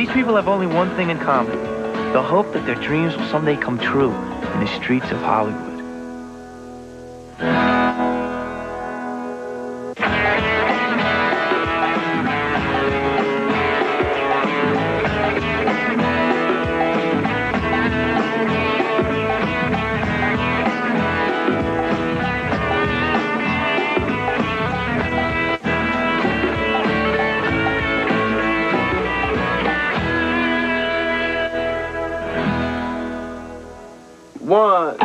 These people have only one thing in common. The hope that their dreams will someday come true in the streets of Hollywood. One.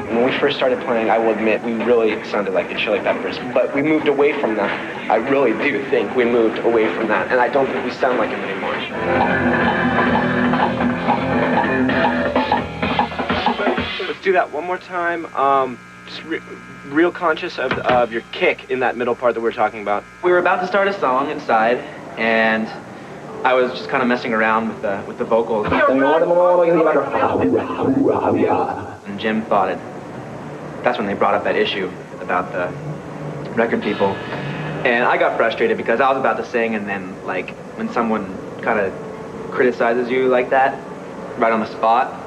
When we first started playing, I will admit, we really sounded like the Chili Peppers, but we moved away from that. I really do think we moved away from that, and I don't think we sound like them anymore. Let's do that one more time. Just real conscious of your kick in that middle part that we were talking about. We were about to start a song inside, and I was just kind of messing around with the vocals. And Jim thought it. That's when they brought up that issue about the record people. And I got frustrated because I was about to sing, and then, like, when someone kind of criticizes you like that, right on the spot,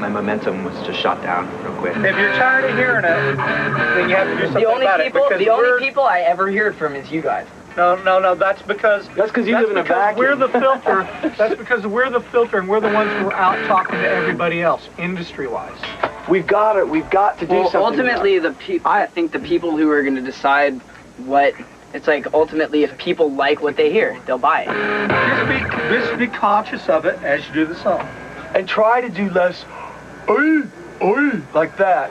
my momentum was just shot down real quick. If you're tired of hearing it, then you have to do something about it. The only people I ever hear from is you guys. No, that's because you live in a vacuum. We're the filter. That's because we're the filter, and we're the ones who are out talking to everybody else, industry-wise. We've got to do something. Ultimately, I think the people who are going to decide what, it's like, ultimately, if people like what they hear, they'll buy it. Just be conscious of it as you do the song. And try to do less, oi, like that.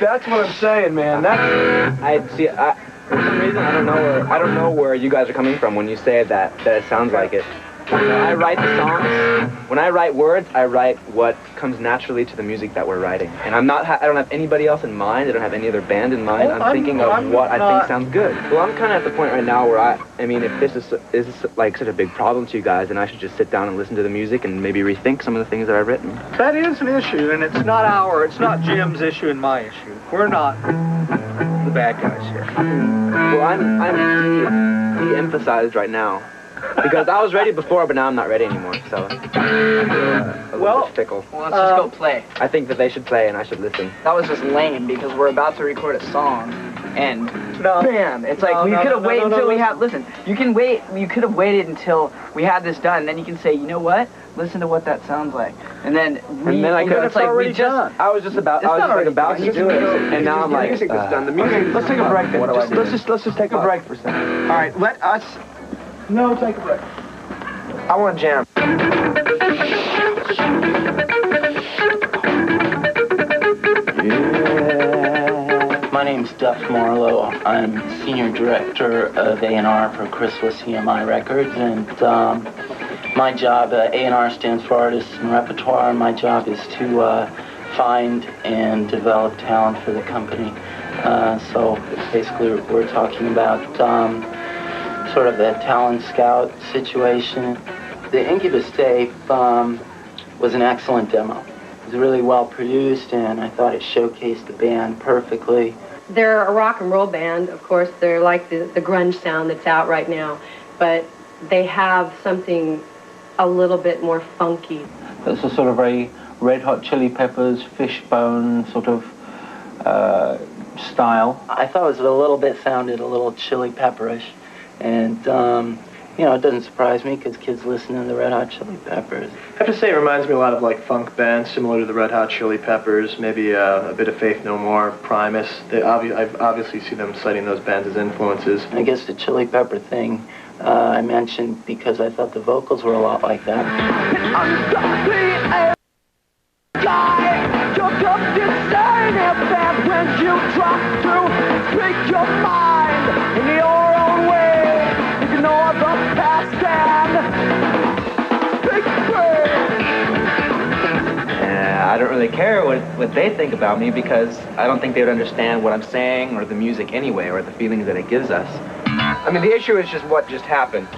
That's what I'm saying, man. For some reason, I don't know where you guys are coming from when you say that it sounds like it. When I write the songs, when I write words, I write what comes naturally to the music that we're writing. And I don't have anybody else in mind. I don't have any other band in mind. I'm thinking of what I think sounds good. Well, I'm kind of at the point right now where I mean, if this is like such a big problem to you guys, then I should just sit down and listen to the music and maybe rethink some of the things that I've written. That is an issue, and it's not Jim's issue and my issue. We're not the bad guys here. Well, I'm de-emphasized right now. Because I was ready before, but now I'm not ready anymore, so a little bit fickle. Well, let's just go play. I think that they should play and I should listen. That was just lame because we're about to record a song, and bam! It's like we could have waited until we had. Listen, you can wait. You could have waited until we had this done, and then you can say, you know what? Listen to what that sounds like, and then I could. It's like we just. I was just about to do it, and now I'm like, the music that's done. The music. Let's take a break. Then. Let's just take a break for a second. All right, let us. No, take a break. I want to jam. Yeah. My name's Duff Marlowe. I'm Senior Director of A&R for Chrysalis EMI Records, and my job, A&R stands for Artists and Repertoire. My job is to find and develop talent for the company. So basically we're talking about sort of the talent scout situation. The Incubus tape was an excellent demo. It was really well produced, and I thought it showcased the band perfectly. They're a rock and roll band, of course. They're like the grunge sound that's out right now, but they have something a little bit more funky. It's a sort of very Red Hot Chili Peppers, Fishbone sort of style. I thought it sounded a little chili pepperish. And, you know, it doesn't surprise me because kids listen to the Red Hot Chili Peppers. I have to say it reminds me a lot of like funk bands similar to the Red Hot Chili Peppers, maybe a bit of Faith No More, Primus. I've obviously seen them citing those bands as influences. I guess the Chili Pepper thing I mentioned because I thought the vocals were a lot like that. I don't really care what they think about me because I don't think they would understand what I'm saying or the music anyway or the feelings that it gives us. I mean, the issue is just what just happened.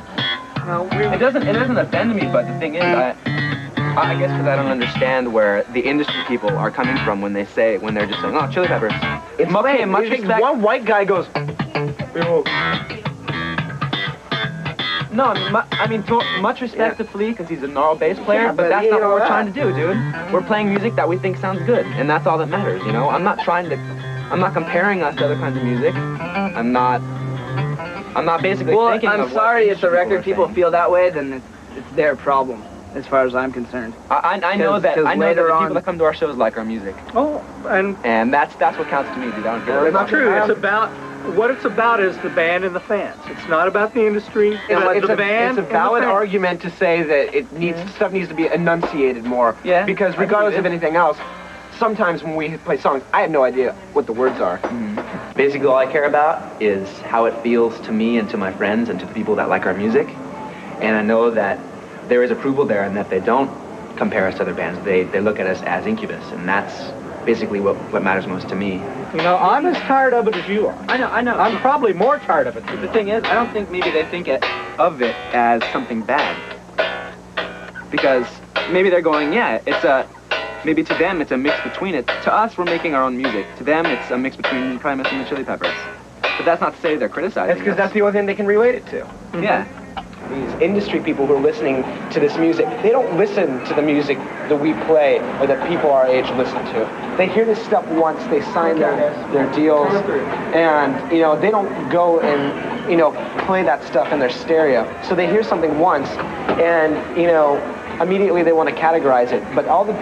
It doesn't offend me, but the thing is, I guess because I don't understand where the industry people are coming from when they're just saying, oh, Chili Peppers. It's okay, lame. much respect. One white guy goes, no, I mean, much respect to Flea because he's a gnarl bass player, but that's not what we're trying to do, dude. We're playing music that we think sounds good, and that's all that matters, you know? I'm not comparing us to other kinds of music. I'm not basically thinking I'm of sorry what if the record people saying. feel that way, then it's their problem, as far as I'm concerned. I know that the people that come to our shows like our music. Oh, and that's what counts to me, dude. I don't care. It's not true. It's about what it's about is the band and the fans. It's not about the industry. It's a valid argument to say that stuff needs to be enunciated more. Yeah. Because regardless of anything else, sometimes when we play songs, I have no idea what the words are. Basically, all I care about is how it feels to me and to my friends and to the people that like our music. And I know that there is approval there and that they don't compare us to other bands. They look at us as Incubus, and that's basically what matters most to me. You know, I'm as tired of it as you are. I know. I'm probably more tired of it. But the thing is, I don't think maybe they think of it as something bad. Because maybe they're going, yeah, maybe to them it's a mix between it. To us, we're making our own music. To them, it's a mix between Primus and the Chili Peppers. But that's not to say they're criticizing That's because that's the only thing they can relate it to. Yeah. These industry people who are listening to this music, they don't listen to the music that we play or that people our age listen to. They hear this stuff once, they sign their deals, and they don't go and play that stuff in their stereo. So they hear something once, and immediately they want to categorize it. But all the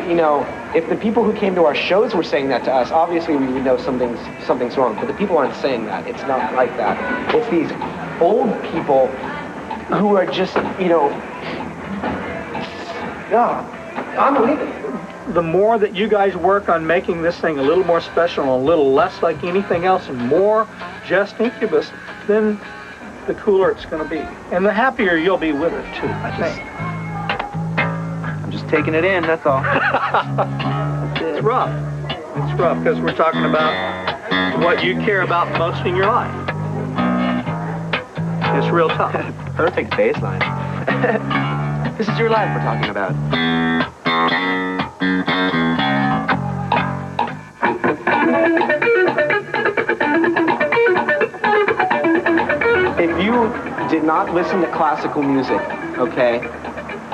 if the people who came to our shows were saying that to us, obviously we would know something's wrong. But the people aren't saying that. It's not like that. It's these old people who are just, unbelievable. The more that you guys work on making this thing a little more special, a little less like anything else, and more just Incubus, then the cooler it's going to be. And the happier you'll be with it, too, I think. I'm just taking it in, that's all. It's rough. It's rough, because we're talking about what you care about most in your life. It's real tough. Perfect bass line. This is your life we're talking about. If you did not listen to classical music, okay,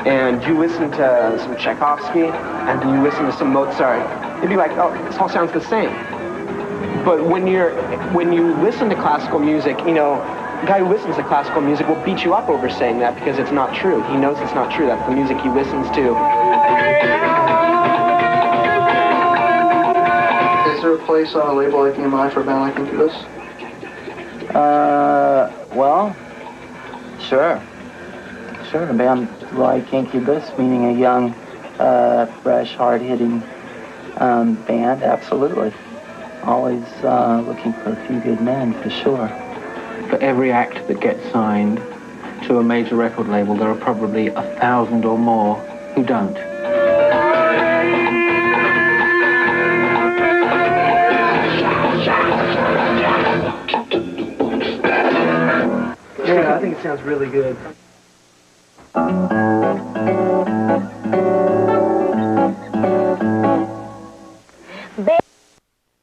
and you listen to some Tchaikovsky, and you listen to some Mozart, you'd be like, oh, this all sounds the same. But when you listen to classical music, the guy who listens to classical music will beat you up over saying that because it's not true. He knows it's not true. That's the music he listens to. Is there a place on a label like EMI for a band like Incubus? Well, sure. Sure, a band like Incubus, meaning a young, fresh, hard-hitting band, absolutely. Always looking for a few good men, for sure. For every act that gets signed to a major record label, there are probably 1,000 or more who don't. Yeah, I think it sounds really good.